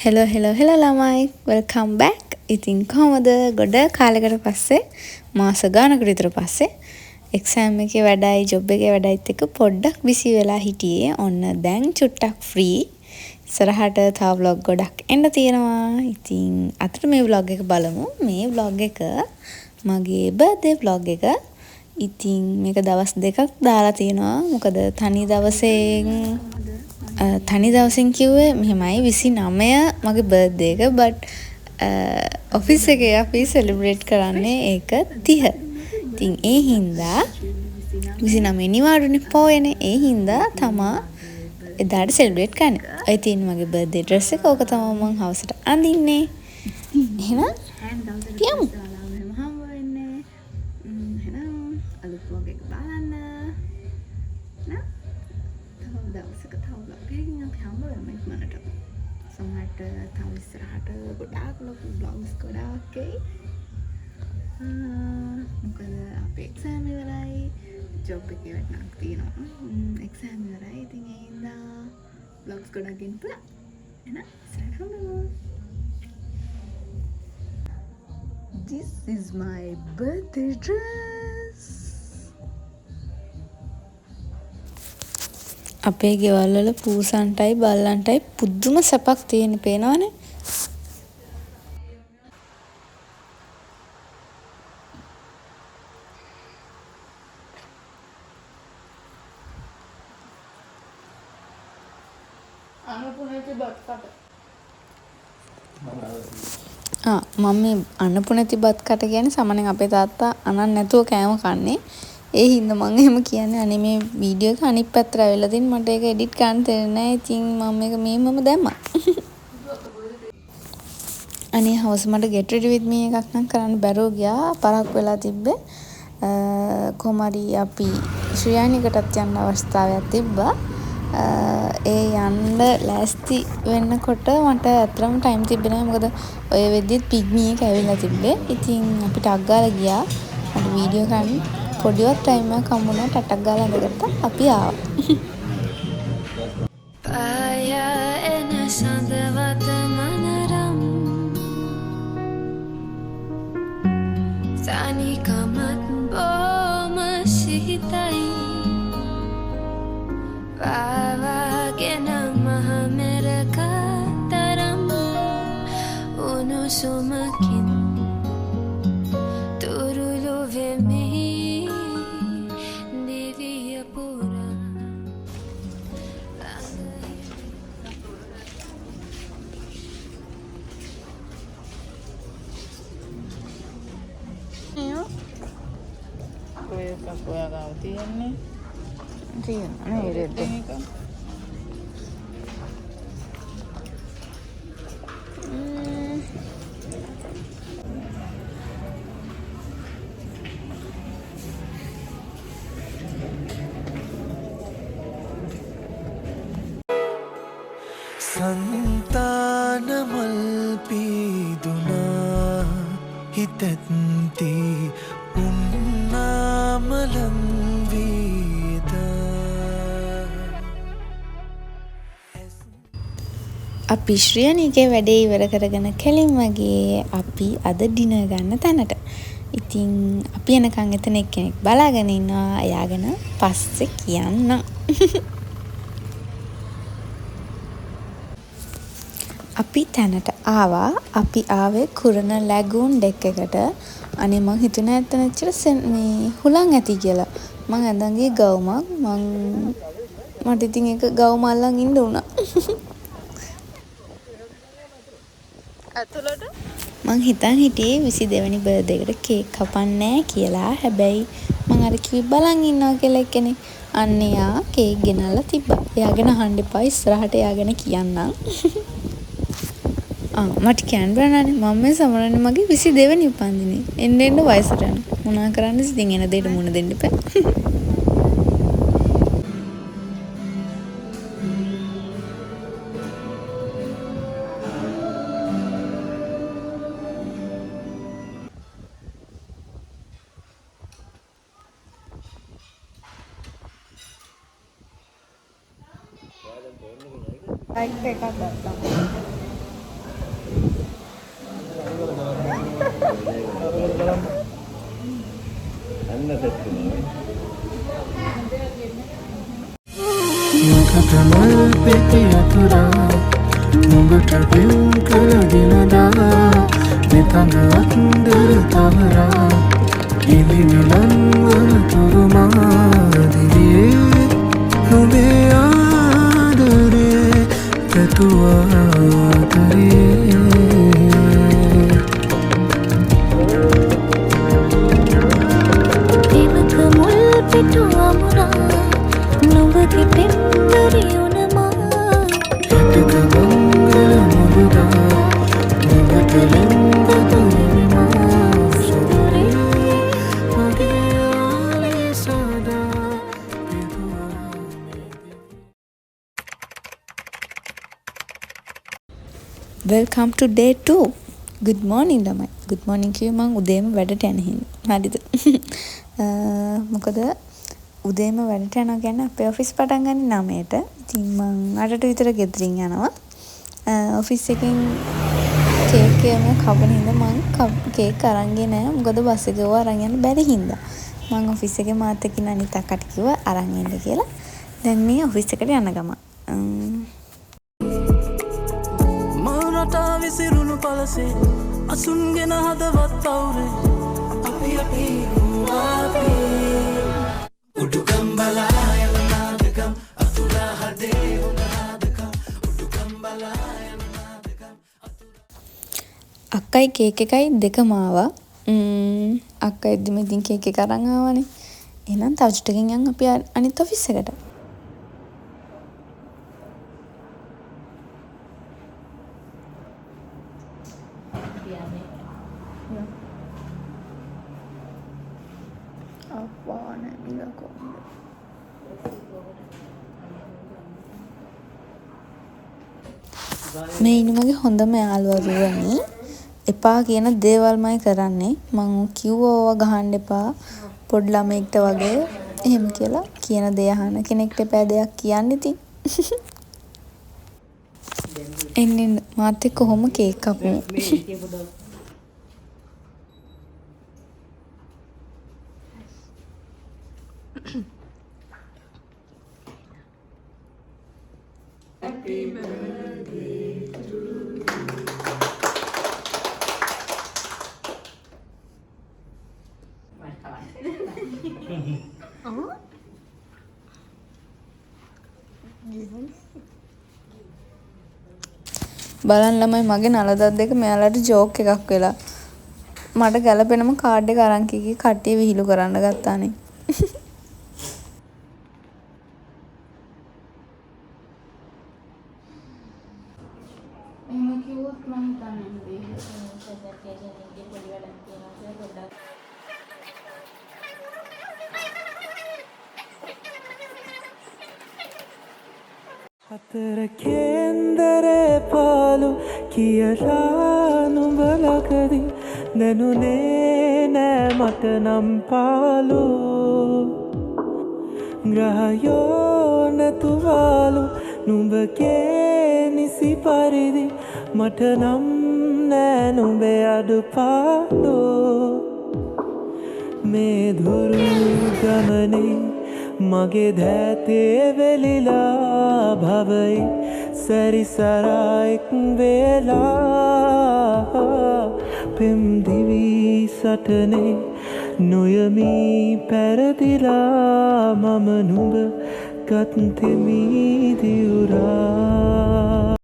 Hello ළමයි welcome back. ඉතින් කොහමද ගොඩ කාලෙකට පස්සේ මාස ගානකට විතර පස්සේ එක්සෑම් එකේ වැඩයි ජොබ් එකේ වැඩයිත් එක්ක පොඩ්ඩක් බිසි වෙලා හිටියේ. ඔන්න දැන් චුට්ටක් ෆ්‍රී. ඉස්සරහට තව vlog ගොඩක් එන්න තියෙනවා. ඉතින් අතට මේ vlog එක බලමු. මේ vlog එක මගේ birthday vlog එක. ඉතින් මේක දවස් දෙකක් දාලා තියෙනවා. මොකද තනි දවසෙන් කිව්වේ මෙහෙමයි 29 මගේ බර්ත්ඩේ එක බට් ඔෆිස් එකේ අපි සෙලිබ්‍රේට් කරන්නේ ඒක 30. ඉතින් ඒ හින්දා 29 නිවාඩුනේ පොයනේ. ඒ හින්දා තමා එදාට සෙලිබ්‍රේට් කරන්නේ. ඔය තියෙන මගේ බර්ත්ඩේ ඩ්‍රෙස් එක. ඕක තමයි මම හවසට අඳින්නේ. එහෙනම් පියමු. සමහරට තව ඉස්සරහට ගොඩාක් ලොකු vlogs ගොඩාක් එයි. මොකද අපේ එක්සෑම් ඉවරයි. ජොබ් එකේ වැඩක් තියෙනවා. එක්සෑම් ඉවරයි. ඉතින් ඒ හින්දා vlogs ගොඩක් ගෙන්න පුළුවන්. එහෙනම් ඉස්සරහට හම්බෙමු. This is my birthday dress. අපේ ගෙවල් වල පූසන්ටයි බල්ලන්ටයි පුදුම සැපක් තියෙන පේනවනේ. මම මේ අන්නපුණති බත් කට කියන්නේ සමහරෙන් අපේ තාත්තා අනන් නැතුව කෑම කන්නේ. ඒ හින්දා මම එහෙම කියන්නේ. අනේ මේ වීඩියෝ එක අනිත් පැත්තට ආවෙලා තින් මට ඒක එඩිට් කරන්න තේරෙන්නේ නැහැ. ඉතින් මම මේක මෙහෙමම දැම්මා. අනේ හවස මට get ready with me එකක් නම් කරන්න බැරුව ගියා. පරක් වෙලා තිබ්බේ. කොහොම හරි අපි ශ්‍රියානිකටත් යන්න අවස්ථාවක් තිබ්බා. ඒ යන්න ලෑස්ති වෙන්නකොට මට අතරම ටයිම් තිබ්බේ නැහැ. මොකද ඔය වෙද්දිත් පිග්මී එක ඇවිල්ලා තිබ්බේ. ඉතින් අපිට අග්ගාලා ගියා. මට වීඩියෝ කරන්න පොඩිවත් ටයිම් එකක් හම්බුණා. ටටක් ගාලා ඉඳගත්තා. අපි ආවා. Sumakin turulu vemi divya pura kowe kapoya gaw tiyenne නේ රෙද්ද. संतानमल पीदुना हितत्ति उन्नामलं वेदा. අපි ශ්‍රියනිකේ වැඩේ ඉවර කරගෙන කෙලින්ම ගියේ අපි අද ඩිනර් ගන්න තැනට. ඉතින් අපි එනකන් එතන එක්කෙනෙක් බලාගෙන ඉන්නවා. එයාගෙන පස්සේ කියන්න. අපි තැනට ආවා. අපි ආවේ කුරණ ලැගූන් ඩෙක් එකට. අනේ මං හිතුනේ නැත්තන ඇත්තට මේ හුලං ඇති කියලා. මං අඳන් ගියේ ගවුමක්. මට ඉතින් ඒක ගවුම අල්ලන් ඉන්න උනා. අතුලට මං හිතන් හිටියේ 22 වෙනි බර්ත්ඩේ එකට කේක් කපන්නේ නැහැ කියලා. හැබැයි මං අර කිව්වේ බලන් ඉන්නවා කියලා එක්කෙනෙක්. අන්න එයා කේක් ගෙනල්ලා තිබ්බා. එයාගෙන අහන්න එපා. ඉස්සරහට එයාගෙන කියන්නම්. මට කියන්න බෑනේ. මම මේ සමරන්නේ මගේ 22 වෙනි උපන්දිනේ. එන්න වයසට යන. මොනා කරන්නද ඉතින් එන දෙයට මුණ දෙන්න එපා. ලයික් එකක් ගත්තා. කතමල් පෙති අතුරා නුඹට පින් කළ දිනදා මෙතඟ අත්දර තවරා ඉදි මිලන් වනතුරුමා දිවියේ නුඹේ ආදරේ පැතුවාතරේ දෙමක මුල් පිටු අමුණා නුඹගේ පෙම්බරි උනමා ටික මංගල මුරුදා නුඹට ලෙන්බතු හිමිමා සුරේ මගේ ආලේ සදා වෙල්කම් ටු ඩේ 2. good morning ළමයි. good morning කිව්වේ මං උදේම වැඩට යන හින්දා. හරිද? මොකද උදේම වැඩට යනවා කියන්නේ අපේ ඔෆිස් පටන් ගන්න 9ට. ඉතින් මං 8ට විතර ගෙදරින් යනවා. ඔෆිස් එකෙන් කේක් එකම කපන හින්දා මං කේක් අරන් ගියේ නෑ. මොකද බස් එකේ අරන් යන්න බැරි හින්දා. මං ඔෆිස් එකේ මාත් එක්කින අනිත් අක්කට කිව්වා අරන් එන්න කියලා. දැන් මේ ඔෆිස් එකට යන ගමන්. මවුනටා විසිරුණු පලසේ අසුන්ගෙන හදවත් අවුරේ අපි අපි උඩුකම් බලා යන නාදකම් අතුරා හදේ හොඳ නාදකම් උඩුකම් බලා යන නාදකම් අක්කයි කේක් එකයි දෙකම ආවා. අක්කා එද්දිම ඉතින් කේක් එක අරන් ආවනේ. එහෙනම් තව චුට්ටකින් යන් අපි අනිත් ඔෆිස් එකට. මේ ඉන්න මගේ හොඳම යාළුවා රුවනි. එපා කියන දේවල්මයි කරන්නේ. මං කිව්වා ඕවා ගහන්න එපා පොඩි ළමෙක්ට වගේ එහෙම කියලා. කියන දේ අහන කෙනෙක්ට එපා දෙයක් කියන්න ඉතින්. එන්න මාත් එක්ක කොහොම කේක් කපමු. බලන්න ළමයි මගේ නලදත් දෙක මෙයාලට ජෝක් එකක් වෙලා. මට ගැලපෙනම කාඩ් එක අරන් කී කට්ටිය විහිළු කරන්න ගත්තානේ. හතර කේන්දරේ පාලු කියලා නුඹලකදී දැනුනේ නෑ මට නම් පාලු ග්‍රහයෝ නැතුවාලු නුඹගේ නිසි පරිදි මට නම් නෑ නුඹේ අඩුපාඩු මේ දුරු ගමනේ මගේ දැතේ වෙලිලා භවයි සැරිසරායික් වෙලා පෙම් දිවි සටනේ නොයමී පැරදිලා මම නුඹ ගත්තෙමි දියුරා.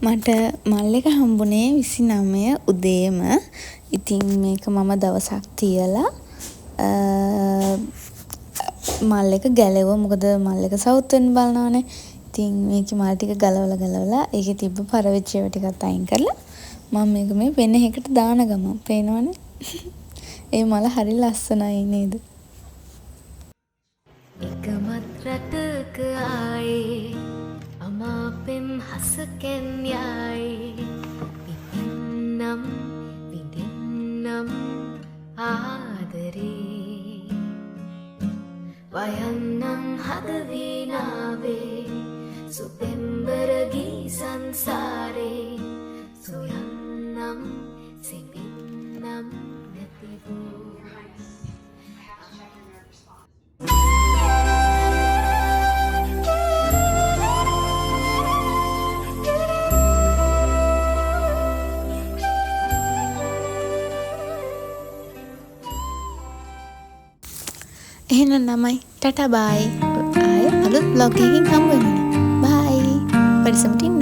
මට මල් එක හම්බුනේ 29 උදේම. ඉතින් මේක මම දවසක් තියලා මල් එක ගැලෙවුවා. මොකද මල් එක සවුත් වෙන්න බලනවානේ. ඉතින් මේකේ මල් ටික ගලවලා ඒකේ තිබ්බ පරවෙච්ච ඒවා ටිකත් අයින් කරලා මම මේක මේ වෙන එකකට දාන ගමන් පේනවනේ. ඒ මල හරි ලස්සනයි නේද? එකමත් රටක ආයේ අමාපෙන් හසකෙන් යයි විඳින්නම් විඳින්නම් ආදරේ වයන්නම් හදවීනාවේ සුපෙම්බරගී සංසාරේ සොයන්නම් සිපින්නම් නැත එහෙනම් ළමයි ටටා බයි. ආයෙ අලුත් vlog එකකින් හම්බ වෙනවා. බයි. පරිස්සමට ඉන්න.